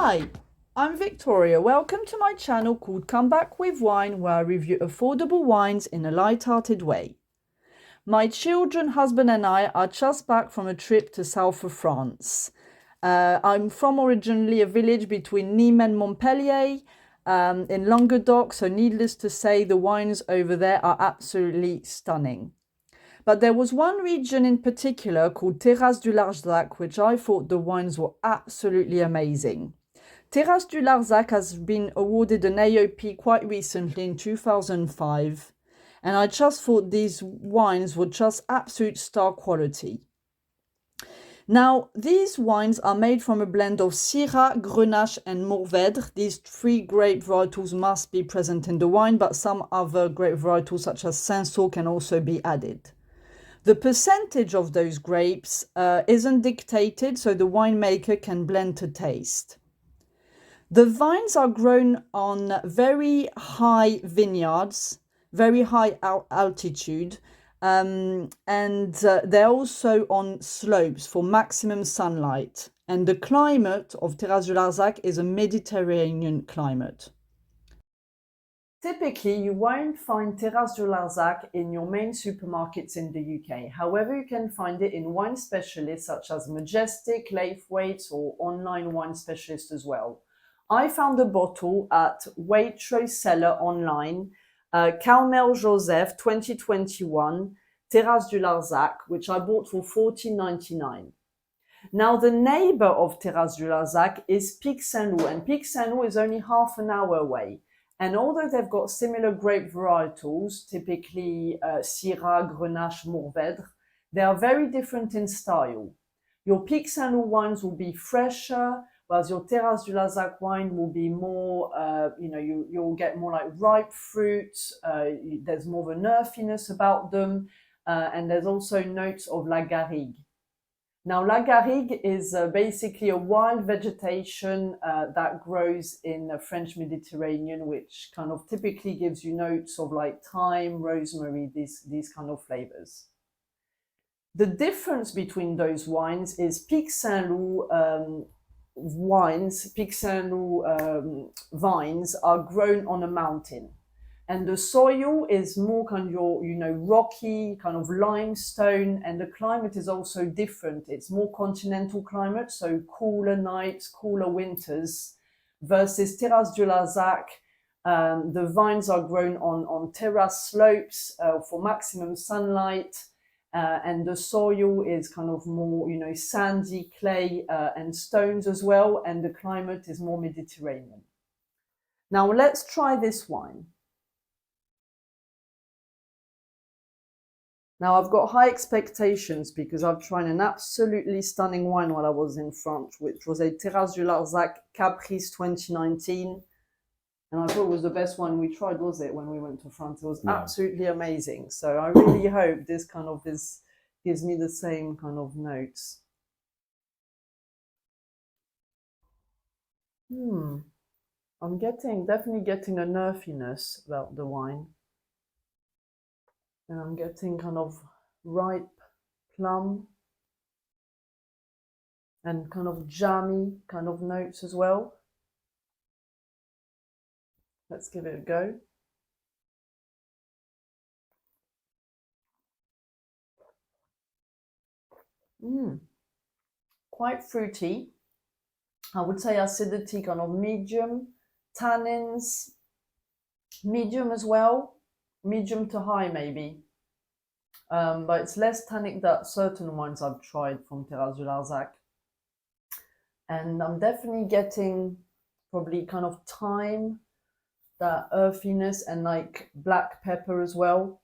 Hi, I'm Victoria. Welcome to my channel called Come Back with Wine, where I review affordable wines in a light-hearted way. My children, husband and I are just back from a trip to south of France. I'm from originally a village between Nîmes and Montpellier in Languedoc, so needless to say, the wines over there are absolutely stunning. But there was one region in particular called Terrasses du Larzac, which I thought the wines were absolutely amazing. Terrasses du Larzac has been awarded an AOP quite recently in 2005, and I just thought these wines were just absolute star quality. Now, these wines are made from a blend of Syrah, Grenache and Mourvèdre. These three grape varietals must be present in the wine, but some other grape varietals such as Cinsault can also be added. The percentage of those grapes isn't dictated, so the winemaker can blend to taste. The vines are grown on very high vineyards, very high altitude, and they're also on slopes for maximum sunlight. And the climate of Terrasses du Larzac is a Mediterranean climate. Typically, you won't find Terrasses du Larzac in your main supermarkets in the UK. However, you can find it in wine specialists such as Majestic, Laithwaite, or online wine specialists as well. I found a bottle at Waitrose Cellar online, Carmel Joseph 2021, Terrasses du Larzac, which I bought for $14.99. Now, the neighbor of Terrasses du Larzac is Pic Saint-Loup, and Pic Saint-Loup is only half an hour away. And although they've got similar grape varietals, typically Syrah, Grenache, Mourvèdre, they are very different in style. Your Pic Saint-Loup wines will be fresher, whereas your Terrasses du Larzac wine will be more, you'll get more like ripe fruit, there's more of an earthiness about them, and there's also notes of La Garrigue. Now, La Garrigue is basically a wild vegetation that grows in the French Mediterranean, which kind of typically gives you notes of like thyme, rosemary, these kind of flavors. The difference between those wines is Pic Saint-Loup Pic Saint-Loup vines are grown on a mountain. And the soil is more kind of rocky, kind of limestone, and the climate is also different. It's more continental climate, so cooler nights, cooler winters, versus Terrasses du Larzac. The vines are grown on terrace slopes for maximum sunlight, and the soil is kind of more, sandy clay and stones as well, and the climate is more Mediterranean. Now let's try this wine. Now, I've got high expectations because I've tried an absolutely stunning wine while I was in France, which was a Terrasses du Larzac Caprice 2019. And I thought it was the best one we tried, was it, when we went to France? It was absolutely amazing. So I really hope this kind of gives me the same kind of notes. I'm definitely getting an earthiness about the wine. And I'm getting kind of ripe plum and kind of jammy kind of notes as well. Let's give it a go. Quite fruity. I would say acidity kind of medium, tannins medium as well. Medium to high maybe, but it's less tannic than certain wines I've tried from Terrasses du Larzac. And I'm definitely getting probably kind of thyme, that earthiness, and like black pepper as well.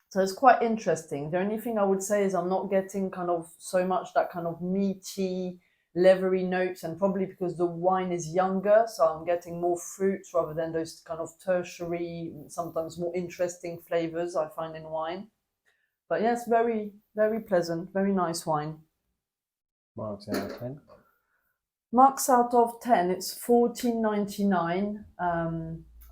So it's quite interesting. The only thing I would say is I'm not getting kind of so much that kind of meaty, leathery notes, and probably because the wine is younger, so I'm getting more fruits rather than those kind of tertiary, sometimes more interesting flavors I find in wine. But yes, very, very pleasant, very nice wine. Marks out of 10? Marks out of 10, it's $14.99.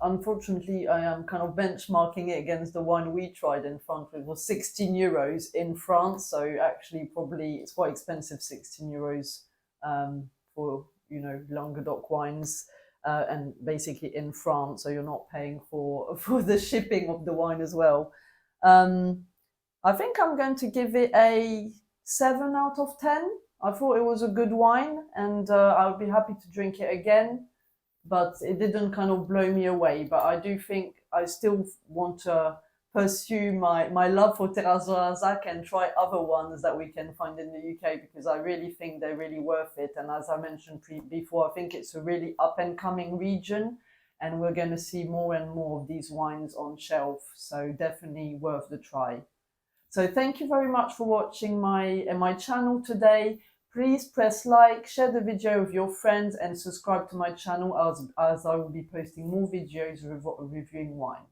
Unfortunately, I am kind of benchmarking it against the one we tried in France, which was 16 euros in France. So actually, probably it's quite expensive, 16 euros for Languedoc wines, and basically in France, so you're not paying for the shipping of the wine as well. I think I'm going to give it a 7 out of 10. I thought it was a good wine, and I would be happy to drink it again, but it didn't kind of blow me away. But I do think I still want to pursue my love for Terrasses and try other ones that we can find in the UK, because I really think they're really worth it. And as I mentioned before, I think it's a really up and coming region, and we're going to see more and more of these wines on shelf. So definitely worth the try. So thank you very much for watching my channel today. Please press like, share the video with your friends, and subscribe to my channel as I will be posting more videos reviewing wine.